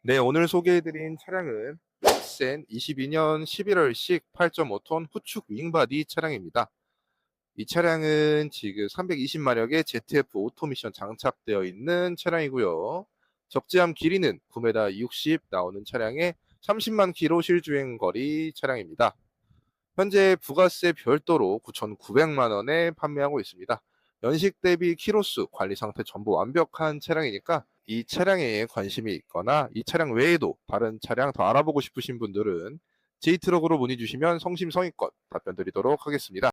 네, 오늘 소개해드린 차량은 넥센 22년 11월식 8.5톤 후축 윙바디 차량입니다. 이 차량은 지금 320마력의 ZF 오토미션 장착되어 있는 차량이고요. 적재함 길이는 9m 60 나오는 차량에 30만 킬로 실주행 거리 차량입니다. 현재 부가세 별도로 9,900만 원에 판매하고 있습니다. 연식 대비 키로수 관리 상태 전부 완벽한 차량이니까 이 차량에 관심이 있거나 이 차량 외에도 다른 차량 더 알아보고 싶으신 분들은 J트럭으로 문의 주시면 성심성의껏 답변 드리도록 하겠습니다.